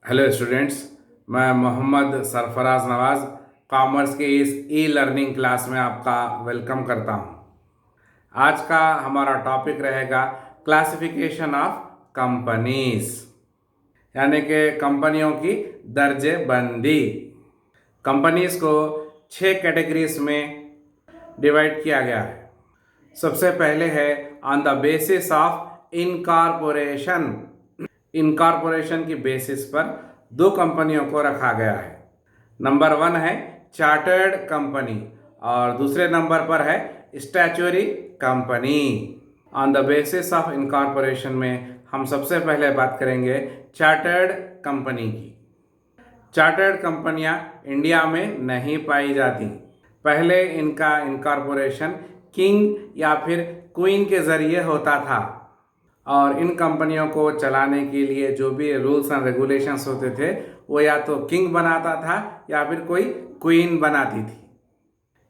Hello students, मैं मोहम्मद सरफराज नवाज़ commerce के इस ई लर्निंग क्लास में आपका वेलकम करता हूं। आज का हमारा टॉपिक रहेगा क्लासिफिकेशन ऑफ कंपनीज, यानी कि कंपनियों की दर्जे बंदी। कंपनीज को 6 कैटेगरीज में डिवाइड किया गया है। सबसे पहले है on the basis of incorporation. Incorporation की बेसिस पर दो कंपनियों को रखा गया है। नंबर 1 है चार्टर्ड कंपनी और दूसरे नंबर पर है statutory company. On the basis of incorporation में हम सबसे पहले बात करेंगे चार्टर्ड कंपनी की। चार्टर्ड कंपनियां इंडिया में नहीं पाई जाती। पहले इनका इनकॉर्पोरेशन किंग या फिर क्वीन के ज़रिए होता था और इन कंपनियों को चलाने के लिए जो भी रूल्स एंड रेगुलेशंस होते थे वो या तो किंग बनाता था या फिर कोई क्वीन बनाती थी।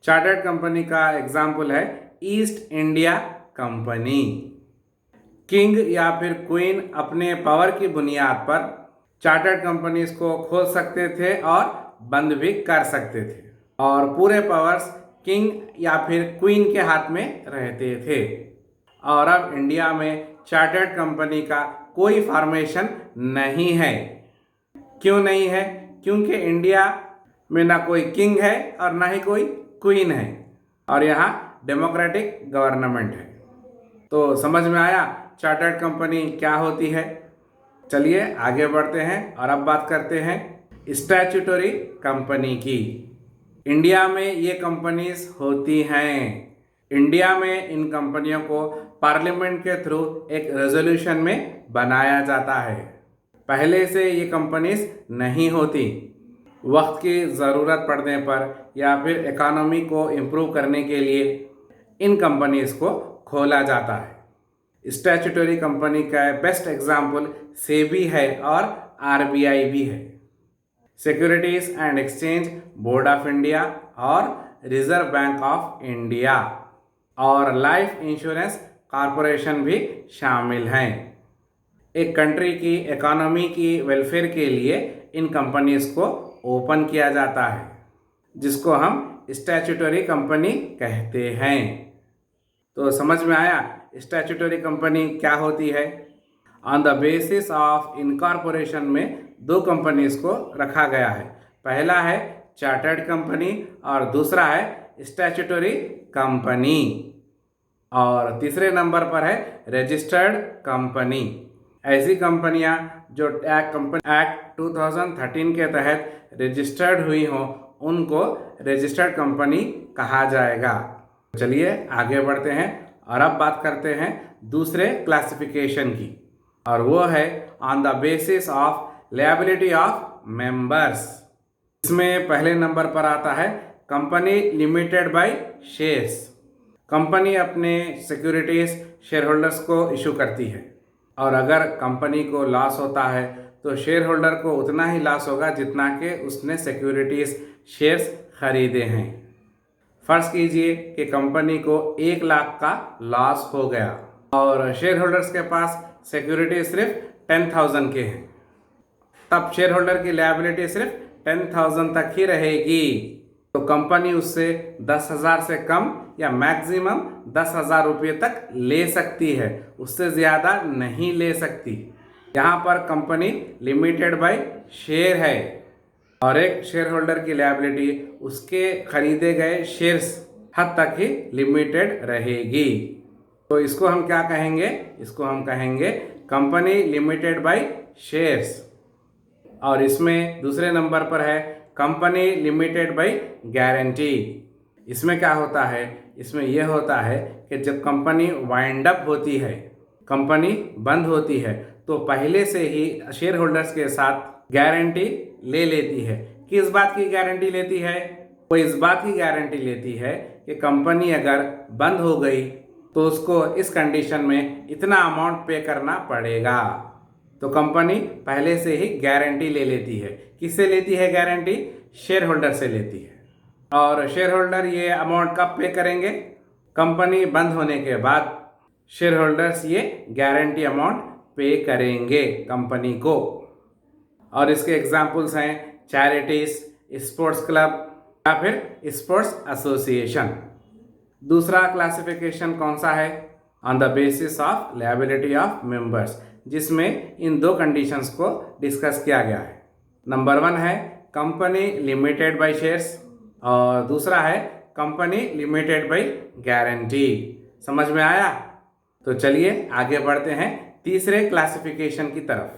चार्टर्ड कंपनी का एग्जाम्पल है ईस्ट इंडिया कंपनी। किंग या फिर क्वीन अपने पावर की बुनियाद पर चार्टर्ड कंपनीज को खोल सकते थे और बंद भी कर सकते थे और पूरे पावर्स किंग या फिर क्वीन के हाथ में रहते थे। और अब इंडिया में चार्टर्ड कंपनी का कोई फॉर्मेशन नहीं है। क्यों नहीं है? क्योंकि इंडिया में ना कोई किंग है और ना ही कोई क्वीन है और यहाँ डेमोक्रेटिक गवर्नमेंट है। तो समझ में आया चार्टर्ड कंपनी क्या होती है। चलिए आगे बढ़ते हैं और अब बात करते हैं स्टैट्यूटरी कंपनी की। इंडिया में ये कंपनीज होती हैं। इंडिया में इन कंपनियों को पार्लियामेंट के थ्रू एक रेजोल्यूशन में बनाया जाता है। पहले से ये कंपनीज नहीं होती। वक्त की ज़रूरत पड़ने पर या फिर इकोनॉमी को इम्प्रूव करने के लिए इन कंपनीज को खोला जाता है। स्टैट्यूटरी कंपनी का बेस्ट एग्जाम्पल सेबी है और आरबीआई भी है। Securities and exchange board of India और रिजर्व बैंक ऑफ इंडिया और लाइफ इंश्योरेंस कॉरपोरेशन भी शामिल हैं। एक कंट्री की इकोनॉमी की वेलफेयर के लिए इन कंपनीज को ओपन किया जाता है, जिसको हम स्टैट्यूटरी कंपनी कहते हैं। तो समझ में आया स्टैट्यूटरी कंपनी क्या होती है। On the basis of incorporation में दो कंपनीज को रखा गया है। पहला है चार्टर्ड कंपनी और दूसरा है स्टैट्यूटरी कंपनी और तीसरे नंबर पर है रजिस्टर्ड कंपनी। ऐसी कंपनियां जो एक्ट 2013 के तहत रजिस्टर्ड हुई हों उनको रजिस्टर्ड कंपनी कहा जाएगा। चलिए आगे बढ़ते हैं और अब बात करते हैं दूसरे क्लासिफिकेशन की और वो है on the basis of liability of members. इसमें पहले नंबर पर आता है company limited by shares. Company अपने सिक्योरिटीज शेयर होल्डर्स को इशू करती है और अगर कंपनी को लॉस होता है तो शेयर होल्डर को उतना ही लॉस होगा जितना कि उसने सिक्योरिटीज शेयर्स खरीदे हैं। फर्ज कीजिए कि कंपनी को 1 लाख का लॉस हो गया और शेयर होल्डर्स के पास सिक्योरिटी सिर्फ 10,000 के हैं, तब शेयर होल्डर की लायबिलिटी सिर्फ 10,000 तक ही रहेगी। तो कंपनी उससे 10,000 से कम या मैक्सिमम 10,000 रुपये तक ले सकती है, उससे ज़्यादा नहीं ले सकती। यहाँ पर कंपनी लिमिटेड बाय शेयर है और एक शेयर होल्डर की लायबिलिटी उसके खरीदे गए शेयर्स हद तक ही लिमिटेड रहेगी। तो इसको हम क्या कहेंगे? इसको हम कहेंगे कंपनी लिमिटेड बाय शेयर्स। और इसमें दूसरे नंबर पर है कंपनी लिमिटेड बाय गारंटी। इसमें क्या होता है? इसमें यह होता है कि जब कंपनी वाइंड अप होती है, कंपनी बंद होती है, तो पहले से ही शेयर होल्डर्स के साथ गारंटी ले लेती है। किस बात की गारंटी लेती है? वो इस बात की गारंटी लेती है कि कंपनी अगर बंद हो गई तो उसको इस कंडीशन में इतना अमाउंट पे करना पड़ेगा। तो कंपनी पहले से ही गारंटी ले लेती है। किससे लेती है गारंटी? शेयर होल्डर से लेती है। और शेयर होल्डर ये अमाउंट कब पे करेंगे? कंपनी बंद होने के बाद शेयर होल्डर्स ये गारंटी अमाउंट पे करेंगे कंपनी को। और इसके एग्जाम्पल्स हैं चैरिटीज, स्पोर्ट्स क्लब या फिर स्पोर्ट्स एसोसिएशन। दूसरा क्लासिफिकेशन कौन सा है? On the basis of liability of members, जिसमें इन दो कंडीशंस को डिस्कस किया गया है। नंबर 1 है कंपनी लिमिटेड बाय शेयर्स और दूसरा है कंपनी लिमिटेड बाय गारंटी। समझ में आया? तो चलिए आगे बढ़ते हैं तीसरे क्लासिफिकेशन की तरफ,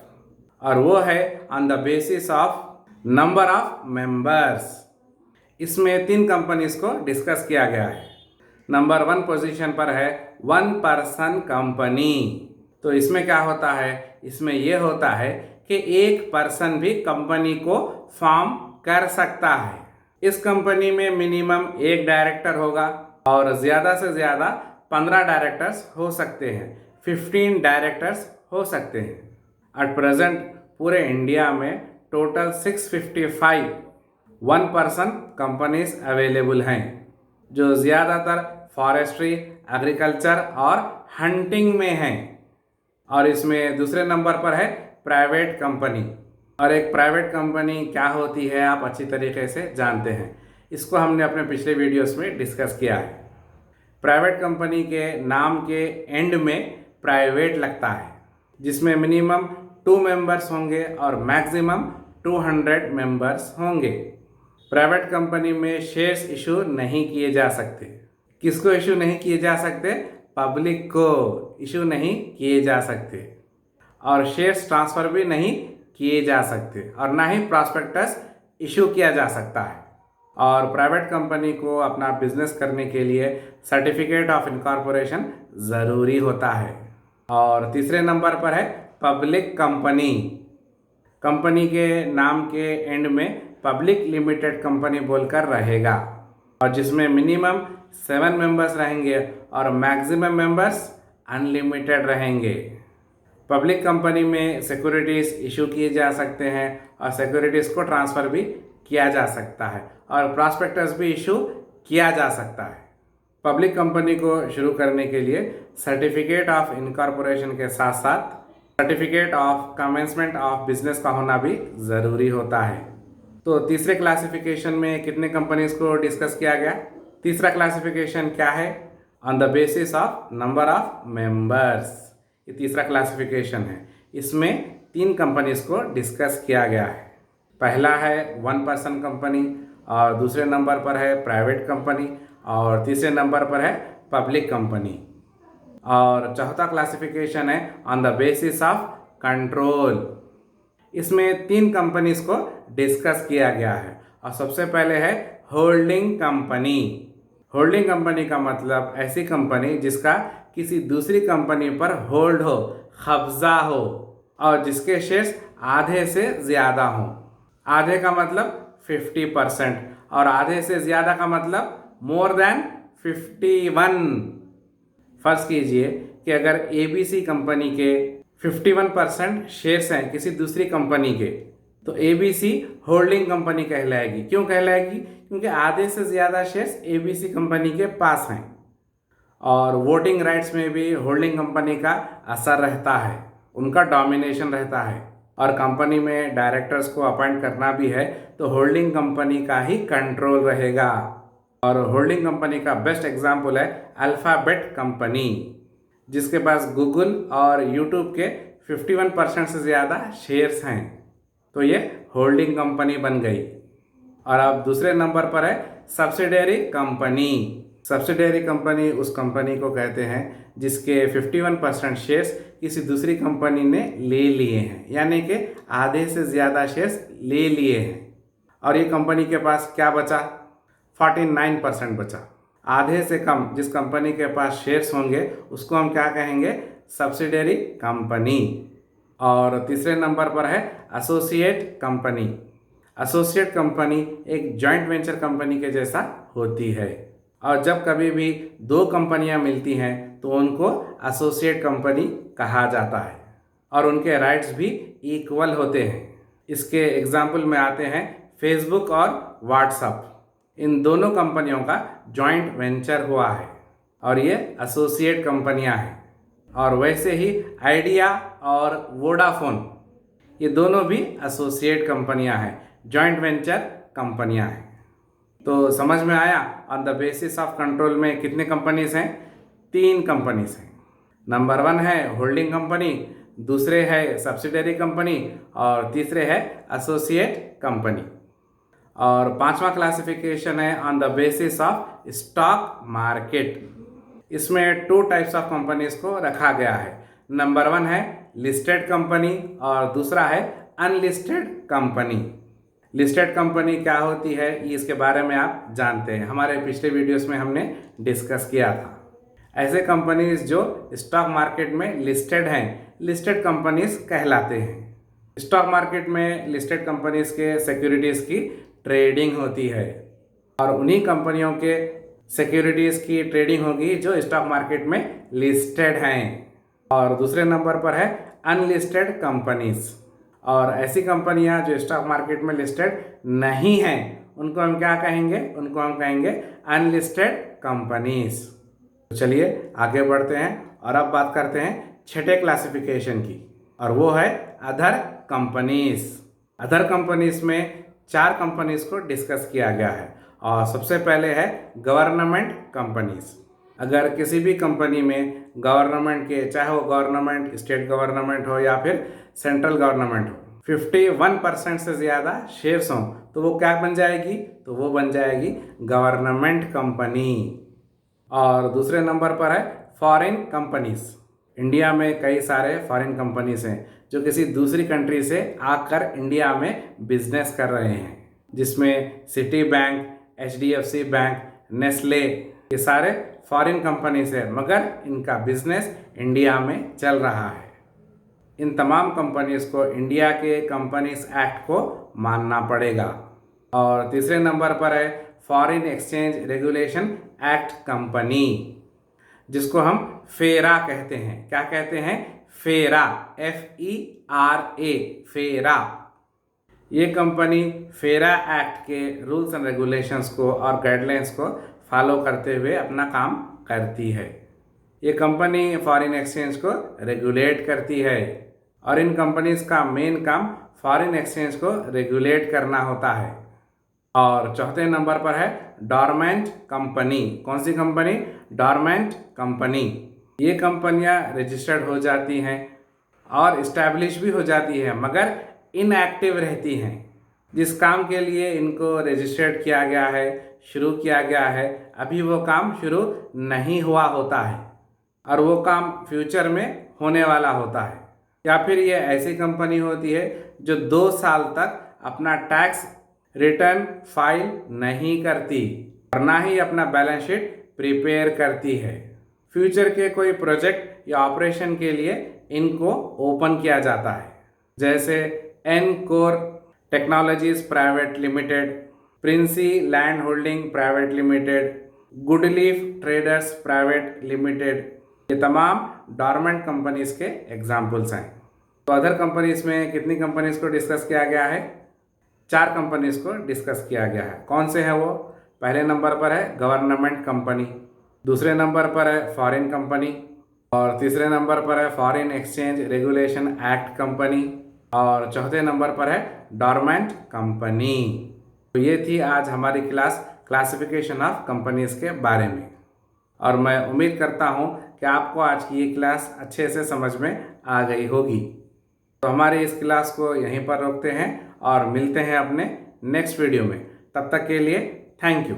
और वो है on the basis of number of members. इसमें 3 कंपनीज को डिस्कस किया गया है। नंबर 1 पोजीशन पर है 1 पर्सन कंपनी। तो इसमें क्या होता है? इसमें यह होता है कि एक पर्सन भी कंपनी को फॉर्म कर सकता है। इस कंपनी में मिनिमम 1 डायरेक्टर होगा और ज़्यादा से ज़्यादा 15 डायरेक्टर्स हो सकते हैं, 15 डायरेक्टर्स हो सकते हैं। एट प्रेजेंट पूरे इंडिया में टोटल 655 1 पर्सन कंपनीज अवेलेबल हैं, जो ज़्यादातर फॉरेस्ट्री, एग्रीकल्चर और हंटिंग में हैं। और इसमें दूसरे नंबर पर है प्राइवेट कंपनी। और एक प्राइवेट कंपनी क्या होती है आप अच्छी तरीके से जानते हैं, इसको हमने अपने पिछले वीडियोस में डिस्कस किया है। प्राइवेट कंपनी के नाम के एंड में प्राइवेट लगता है, जिसमें मिनिमम 2 मेंबर्स होंगे और मैक्सिमम 200 मेंबर्स होंगे। प्राइवेट कंपनी में शेयर्स इशू नहीं किए जा सकते। किसको इशू नहीं किए जा सकते? पब्लिक को इशू नहीं किए जा सकते। और शेयर्स ट्रांसफ़र भी नहीं किए जा सकते और ना ही प्रॉस्पेक्टस इशू किया जा सकता है। और प्राइवेट कंपनी को अपना बिजनेस करने के लिए सर्टिफिकेट ऑफ इनकॉर्पोरेशन ज़रूरी होता है। और तीसरे नंबर पर है पब्लिक कंपनी। कंपनी के नाम के एंड में पब्लिक लिमिटेड कंपनी बोलकर रहेगा, और जिसमें मिनिमम 7 मेंबर्स रहेंगे और मैक्सिमम मेंबर्स अनलिमिटेड रहेंगे। पब्लिक कंपनी में सिक्योरिटीज़ इशू किए जा सकते हैं और सिक्योरिटीज़ को ट्रांसफ़र भी किया जा सकता है और प्रॉस्पेक्टस भी इशू किया जा सकता है। पब्लिक कंपनी को शुरू करने के लिए सर्टिफिकेट ऑफ इनकॉर्पोरेशन के साथ साथ certificate of commencement of business का होना भी ज़रूरी होता है। तो तीसरे क्लासिफिकेशन में कितने कंपनीज को डिस्कस किया गया? तीसरा क्लासिफिकेशन क्या है? On the basis of number of members. ये तीसरा क्लासिफिकेशन है। इसमें 3 कंपनीज को डिस्कस किया गया है। पहला है 1 पर्सन कंपनी, और दूसरे नंबर पर है प्राइवेट कंपनी, और तीसरे नंबर पर है पब्लिक कंपनी। और चौथा क्लासिफिकेशन है on the basis of control. इसमें 3 कंपनीज को डिस्कस किया गया है। और सबसे पहले है होल्डिंग कंपनी। होल्डिंग कंपनी का मतलब ऐसी कंपनी जिसका किसी दूसरी कंपनी पर होल्ड हो, कब्जा हो, और जिसके शेयर्स आधे से ज़्यादा हों। आधे का मतलब 50% और आधे से ज़्यादा का मतलब मोर देन 51। फर्ज कीजिए कि अगर ABC कंपनी के 51% शेयर्स हैं किसी दूसरी कंपनी के, तो ABC होल्डिंग कंपनी कहलाएगी। क्यों कहलाएगी? क्योंकि आधे से ज़्यादा शेयर्स ABC कंपनी के पास हैं, और वोटिंग राइट्स में भी होल्डिंग कंपनी का असर रहता है, उनका डोमिनेशन रहता है। और कंपनी में डायरेक्टर्स को अपॉइंट करना भी है तो होल्डिंग कंपनी का ही कंट्रोल रहेगा। और होल्डिंग कंपनी का बेस्ट एग्जाम्पल है अल्फ़ाबेट कंपनी, जिसके पास गूगल और यूट्यूब के 51% से ज़्यादा शेयर्स हैं। तो ये होल्डिंग कंपनी बन गई। और अब दूसरे नंबर पर है सब्सिडियरी कंपनी। सब्सिडियरी कंपनी उस कंपनी को कहते हैं जिसके 51% शेयर्स किसी दूसरी कंपनी ने ले लिए हैं, यानी कि आधे से ज़्यादा शेयर्स ले लिए हैं। और ये कंपनी के पास क्या बचा? 49% बचा। आधे से कम जिस कंपनी के पास शेयर्स होंगे उसको हम क्या कहेंगे? Subsidiary company. और तीसरे नंबर पर है एसोसिएट कंपनी। एसोसिएट कंपनी एक जॉइंट वेंचर कंपनी के जैसा होती है, और जब कभी भी 2 कंपनियां मिलती हैं तो उनको एसोसिएट कंपनी कहा जाता है, और उनके राइट्स भी इक्वल होते हैं। इसके एग्जाम्पल में आते हैं फेसबुक और व्हाट्सएप। इन दोनों कंपनियों का जॉइंट वेंचर हुआ है और ये एसोसिएट कंपनियां हैं। और वैसे ही आइडिया और वोडाफोन, ये दोनों भी एसोसिएट कंपनियां हैं, जॉइंट वेंचर कंपनियां हैं। तो समझ में आया, on the basis of control में कितने कंपनीज हैं? 3 कंपनीज हैं। नंबर 1 है होल्डिंग कंपनी, दूसरे है सब्सिडरी कंपनी और तीसरे है एसोसिएट कंपनी। और 5वां क्लासिफिकेशन है on the basis of stock market. इसमें 2 टाइप्स ऑफ कंपनीज को रखा गया है। नंबर 1 है लिस्टेड कंपनी और दूसरा है अनलिस्टेड कंपनी। लिस्टेड कंपनी क्या होती है इसके बारे में आप जानते हैं, हमारे पिछले वीडियोस में हमने डिस्कस किया था। ऐसे कंपनीज जो स्टॉक मार्केट में लिस्टेड हैं, लिस्टेड कंपनीज कहलाते हैं। स्टॉक मार्केट में लिस्टेड कंपनीज के सिक्योरिटीज़ की ट्रेडिंग होती है और उन्हीं कंपनियों के सिक्योरिटीज़ की ट्रेडिंग होगी जो स्टॉक मार्केट में लिस्टेड हैं। और दूसरे नंबर पर है अनलिस्टेड कंपनीज, और ऐसी कंपनियां जो स्टॉक मार्केट में लिस्टेड नहीं हैं उनको हम क्या कहेंगे? उनको हम कहेंगे अनलिस्टेड कंपनीज। तो चलिए आगे बढ़ते हैं और अब बात करते हैं छठे क्लासिफिकेशन की, और वो है अदर कंपनीज। अदर कंपनीज में 4 कंपनीज को डिस्कस किया गया है और सबसे पहले है गवर्नमेंट कंपनीज। अगर किसी भी कंपनी में गवर्नमेंट के, चाहे वो गवर्नमेंट स्टेट गवर्नमेंट हो या फिर सेंट्रल गवर्नमेंट हो, 51% से ज़्यादा शेयर्स हों तो वो क्या बन जाएगी? तो वो बन जाएगी गवर्नमेंट कंपनी। और दूसरे नंबर पर है फॉरेन कंपनीज। इंडिया में कई सारे फॉरेन कंपनीज हैं जो किसी दूसरी कंट्री से आकर इंडिया में बिजनेस कर रहे हैं, जिसमें city bank, HDFC bank, Nestle, ये सारे फॉरेन कंपनीज हैं, मगर इनका बिजनेस इंडिया में चल रहा है। इन तमाम कंपनीज को इंडिया के कंपनीज एक्ट को मानना पड़ेगा। और तीसरे नंबर पर है foreign exchange regulation act company, जिसको हम फेरा कहते हैं। क्या कहते हैं? फेरा, FERA, फेरा। ये कंपनी फेरा एक्ट के रूल्स एंड रेगुलेशंस को और गाइडलाइंस को फॉलो करते हुए अपना काम करती है। ये कंपनी फॉरेन एक्सचेंज को रेगुलेट करती है और इन कंपनीज का मेन काम फॉरेन एक्सचेंज को रेगुलेट करना होता है। और चौथे नंबर पर है डॉर्मेंट कंपनी। कौन सी कंपनी? Dormant company. ये कंपनियां रजिस्टर्ड हो जाती हैं और इस्टेब्लिश भी हो जाती है, मगर इनएक्टिव रहती हैं। जिस काम के लिए इनको रजिस्टर्ड किया गया है, शुरू किया गया है, अभी वो काम शुरू नहीं हुआ होता है और वो काम फ्यूचर में होने वाला होता है। या फिर ये ऐसी कंपनी होती है जो 2 साल तक अपना टैक्स रिटर्न फाइल नहीं करती और ना ही अपना बैलेंस शीट प्रिपेयर करती है। फ्यूचर के कोई प्रोजेक्ट या ऑपरेशन के लिए इनको ओपन किया जाता है, जैसे Encore technologies private limited, Princy land holding private limited, Goodleaf traders private limited. ये तमाम डॉर्मेंट कंपनीज के एग्जाम्पल्स हैं। तो अदर कंपनीज में कितनी कंपनीज को डिस्कस किया गया है? 4 कंपनीज को डिस्कस किया गया है। कौन से हैं वो? पहले नंबर पर है गवर्नमेंट कंपनी, दूसरे नंबर पर है फॉरेन कंपनी, और तीसरे नंबर पर है foreign exchange regulation act company, और चौथे नंबर पर है डॉर्मेंट कंपनी। तो ये थी आज हमारी क्लासिफिकेशन ऑफ कंपनीज के बारे में, और मैं उम्मीद करता हूँ कि आपको आज की ये क्लास अच्छे से समझ में आ गई होगी। तो हमारी इस क्लास को यहीं पर रोकते हैं और मिलते हैं अपने नेक्स्ट वीडियो में। तब तक के लिए थैंक यू।